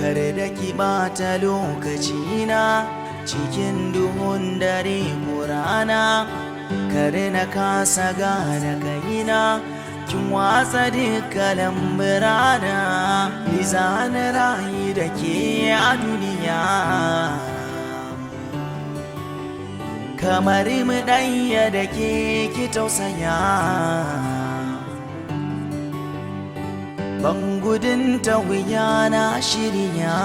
kar da ki bata lokaci na cikin duhun dare ko rana, kar na kasa gane kaina kin watsa duka lamburana. Ni zana rayu da ke a duniya kamar mu ɗaya da ke ki tausaya. Ban gudun ta wuya na shirya,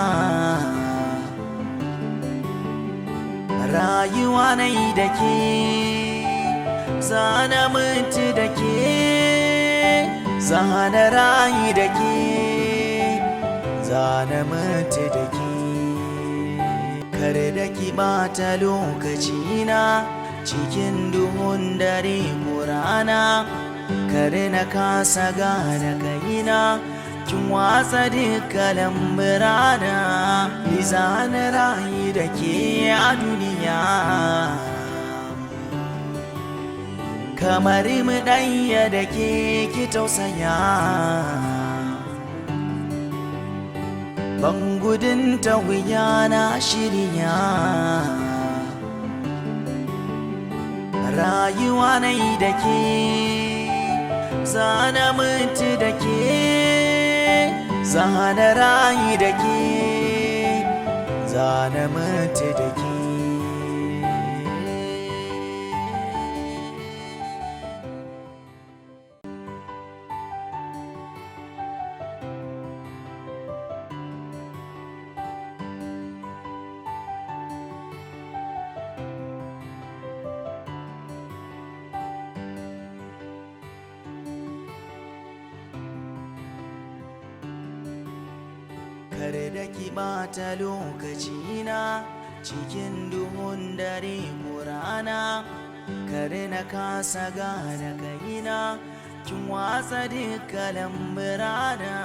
rayuwa na yi da ke, zana mutu da ke, zana rayu da ke, zana mutu da ke. Kar da ki bata lokaci na cikin duhun dare ko rana, kar na kasa gane kaina kin watsa duka lamburana. Ni zana rayu da ke a duniya kamar mu ɗaya da ke ki tausaya. Ban gudun ta wuya na shirya, rayuwa na yi da ke, zana mutu da ke, zana rayu da ke, zana mutu da ke. Kar da ki bata lokaci na cikin duhun dare ko rana, kar na kasa gane kaina kin watsa duka lamburana.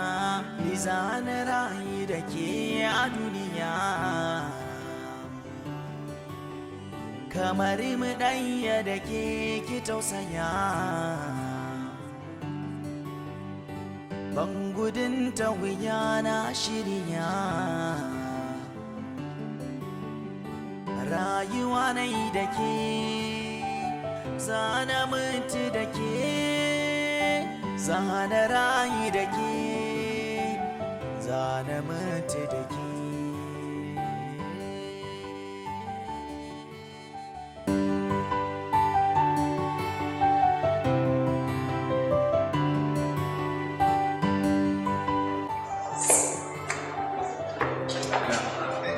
Ni zana rayu da ke a duniya kamar mu ɗaya da ke ki tausaya. Ban gudun ta wuya na shirya, rayuwa na yi da ke, zana mutu da ke, zana rayu da ke, zana mutu da ke.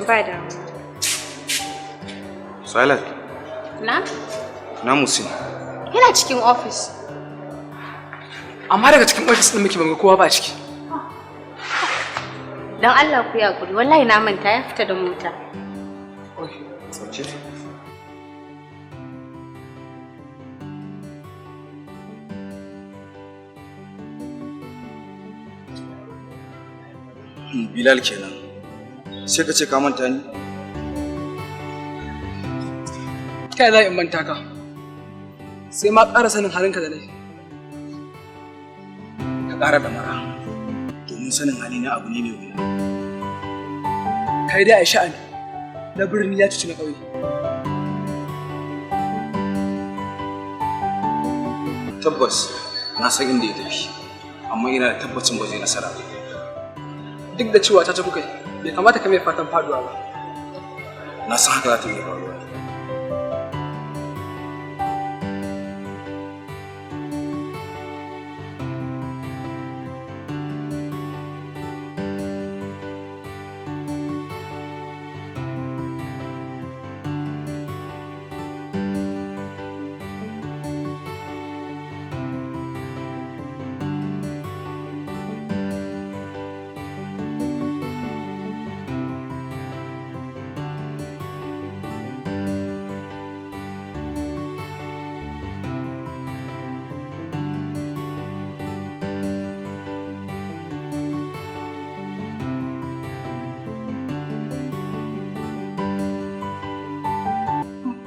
Ba da. Silent. Na? Na Musin. Yana cikin ofis. Amma daga cikin ofis ɗin muke banga kowa ba ciki. Don Allah ku ya guri, wallahi na manta ya fita da mota. Okay, sauke. Bilal kenan. Sai ka ce ka manta ni? Kai za in manta ka. Sai ma ƙara sanin halinka da nai. Ka ƙara da mara. Domin sanin halina abu ne mai wuya. Kai dai a sha'ani na birni ya cuci na ƙauye. Tabbas na san inda ya tafi, amma ina da tabbacin ba zai nasara ba. Duk da cewa ta kuka yi, bai kamata ka mai fatan faduwa ba. Na san haka za ta iya faruwa.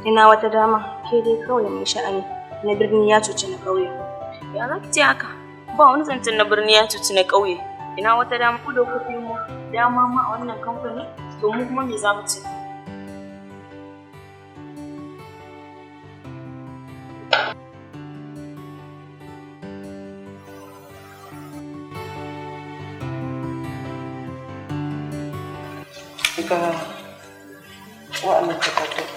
Ina wata dama ke dai kawai mai sha'ani na birni ya cuci na ƙauye. Ya za ki ce haka? Ba wani zancen na birni ya cuci na ƙauye. Ina wata dama Ku da kuɗi mu dama ma a wannan kamfani, to mu kuma me za mu ce? Ga wa'annan takardun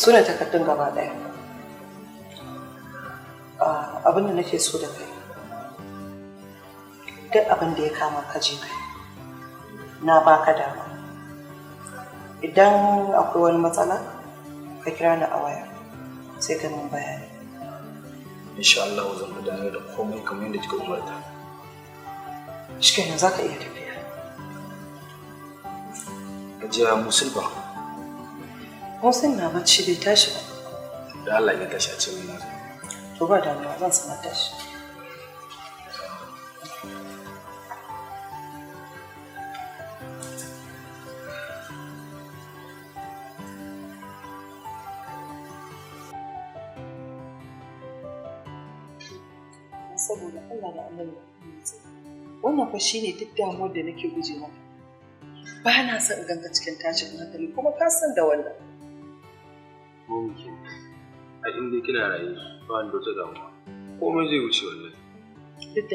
su ne takardun gaba ɗaya. Abin da nake so da kai duk abin da ya kama ka je kai na baka dama. Idan akwai wani matsala ka kira ni a waya sai ka min bayani. Insha Allah zan gudanar da komai kamar yadda kika umarta. Shikenan za ka iya tafiya. Hajiya Musulba. Musul na bacci bai tashi ba. Da Allah ya tashi a ce mai nazo. To ba damuwa zan sanar da shi. Saboda Allah da Annabi wannan fa shine duk damuwar da nake guje maka. Ba na son in ganka cikin tashin hankali kuma ka san da wannan. Mumkin. A inda kina raye ba ni da wata damuwa. Komai zai wuce wallahi. Duk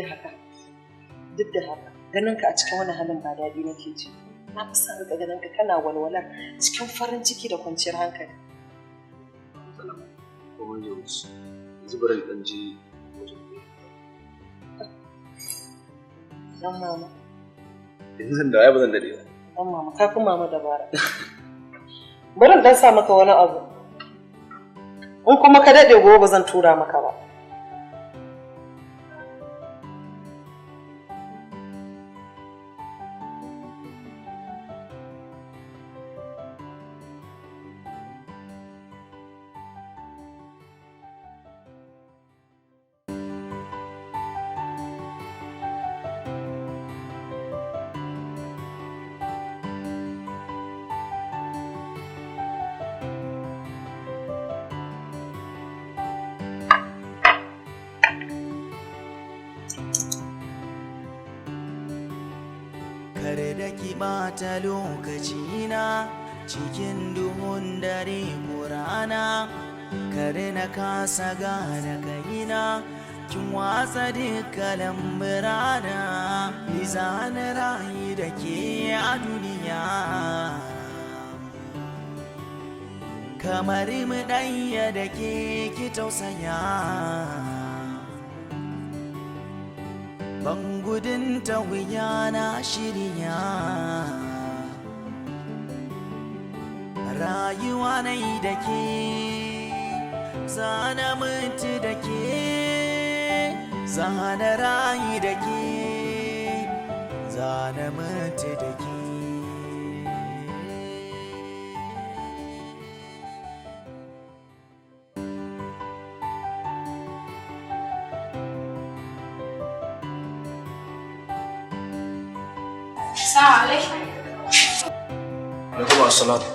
da haka ganin ka a cikin wani halin ba daɗi nake ji. Na fi son ga ganin ka kana walwala cikin farin ciki da kwanciyar hankali. Komai zai wuce. Yanzu bari ɗan ji Dan mama. yanzu zan da ba zan dade ba. Dan mama kafin mama dabara. Bari in dan sa maka wani abu. In kuma ka dade gobe ba zan tura maka ba. kar da ki ɓata lokacina cikin duhun dare ko rana, kar na kasa gane kaina kin watsa duka lamburana, ni zana rayu da ke a duniya kamar mu ɗaya da ke ki tausaya. Ban gudun ta wuya na shirya, rayuwa na yi da ke, zana mutu da ke, zana rayu da ke, zana mutu da ke.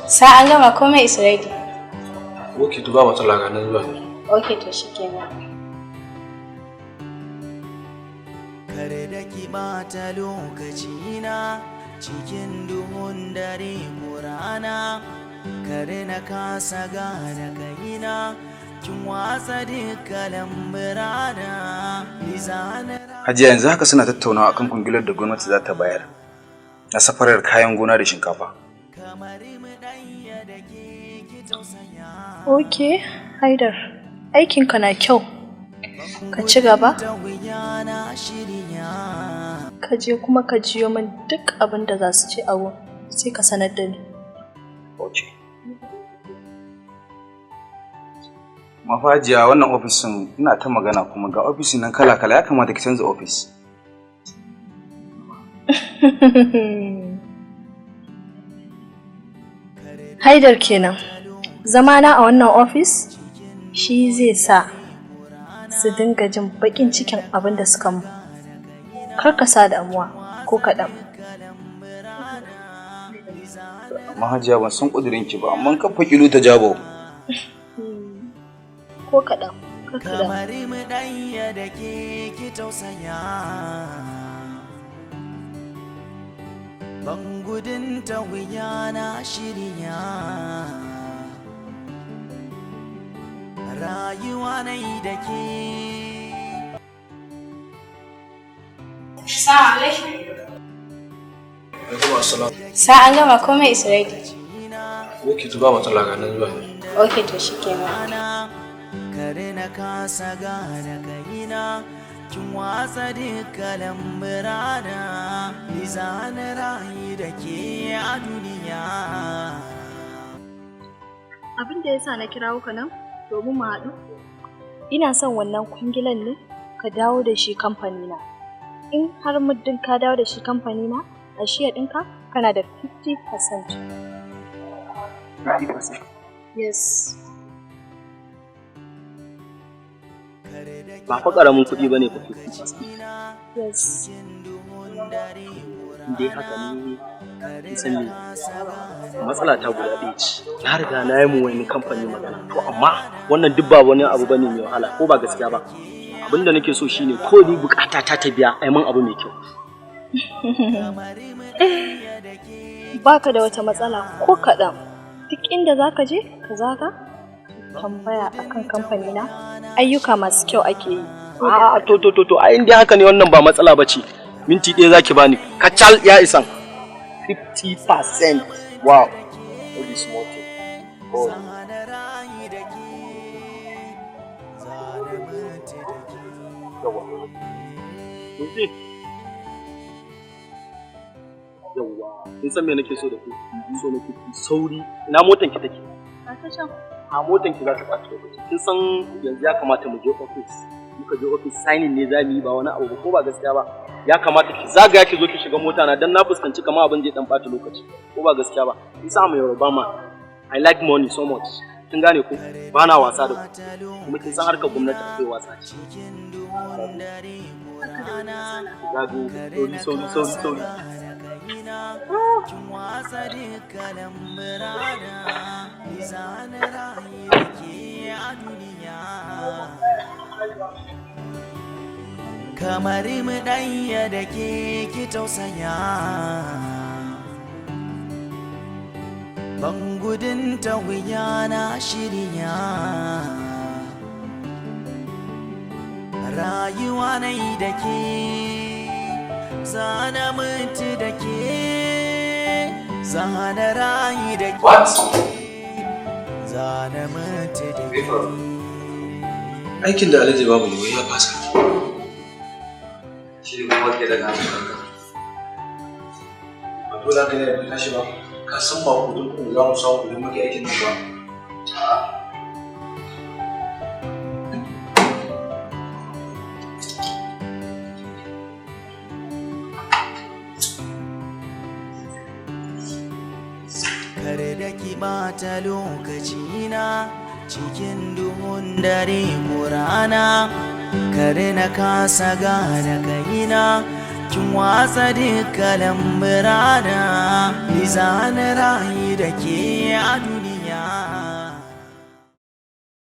Sa an gama komai is ready. Ok, to ba matsala ga nan zuwa. Ok, to shikenan. Kar da ki ɓata lokacina cikin duhun dare ko rana, kar na kasa gane kaina kin watsa duka lamburana, ni zana. Hajiya yanzu haka suna tattaunawa akan kungilar da gwamnati za ta bayar na safarar kayan gona da shinkafa. Ok, Haidar, aikinka na kyau. Ka ci gaba. Ka je kuma ka jiyo min duk abin da za su ci a wurin, sai ka sanar da ni. Ok. Mafajiya wannan ofisin ina ta magana kuma ga ofisin nan kala-kala, ya kamata ki canza ofis. Haidar kenan. Zamana a wannan ofis shi zai sa su dinga jin baƙin cikin abin da suka mu. Kar ka sa damuwa ko kaɗan. Amma Hajiya ban san ƙudurinki ba, amma kafa kilo ta jabo. Ko kaɗan. kamar mu ɗaya da ke ki tausaya ban gudun ta wuya na shirya rayuwa na yi da ke. Sa an gama komai is ready. Ok, to ba matsala ga nan zuwa. Ok, to shi kenan. Kare na kasa gane kaina kin watsa duka lamburana ni zana rayu da ke a duniya. Abin da yasa na kirawo ka nan domin mu haɗu ina son wannan kwangilan ne ka dawo da shi kamfani na. In har muddin ka dawo da shi kamfani na a shiya ɗinka kana da 50%. 50%? Yes. Ba fa ƙaramin kuɗi ba ne fa 50%. Yes. Dai haka ne san me matsala ta guda ɗaya ce. Na riga na yi mu wani kamfani magana. To amma wannan duk ba wani abu bane mai wahala ko ba gaskiya ba. Abinda nake so shine ko ni bukata ta biya ai mun abu mai kyau. Baka da wata matsala ko kaɗan. Duk inda zaka je ka zaga tambaya akan kamfani na ayyuka masu kyau ake yi. To ai indai haka ne wannan ba matsala bace. Minti ɗaya zaki bani. Kacal ya isan. 50%. Wow. All this small thing. Oh. Yawwa. Kin san me nake so da ku? So nake ku sauri. Ina motan ki take? A ta can. A motan ki za ta ɓaci lokaci. Kin san yanzu ya kamata mu je office. Muka je office signing ne za mu yi ba wani abu ko ba gaskiya ba. Ya kamata ki zagaya ki zo ki shiga mota na dan na fuskanci kamar abin zai dan ɓata lokaci ko ba gaskiya ba. Isa mu Yoruba ma. I like money so much. Kin gane ko? Ba na wasa da ku. Kuma kin san harkar gwamnati akwai wasa ce. Zago, sauri. Kin watsa duka lamburana ni zana rayu da ke a duniya. Kamar mu ɗaya da ke ki tausaya ban gudun ta wuya na shirya rayuwa na yi da ke zana mutu da ke zana rayu da ke zana mutu da ke. Aikin da Alhaji babu ne ya fasa. Shi ne kuma ke daga hannunka. Ba dole ka ne da tashi ba. Ka san ba kudin ku za mu samu kudin muke aikin nan ba. Kar da ki bata lokaci na cikin duhun dare ko rana kar na kasa gane kaina kin watsa duka lamburana ni zana rayu da ke a duniya.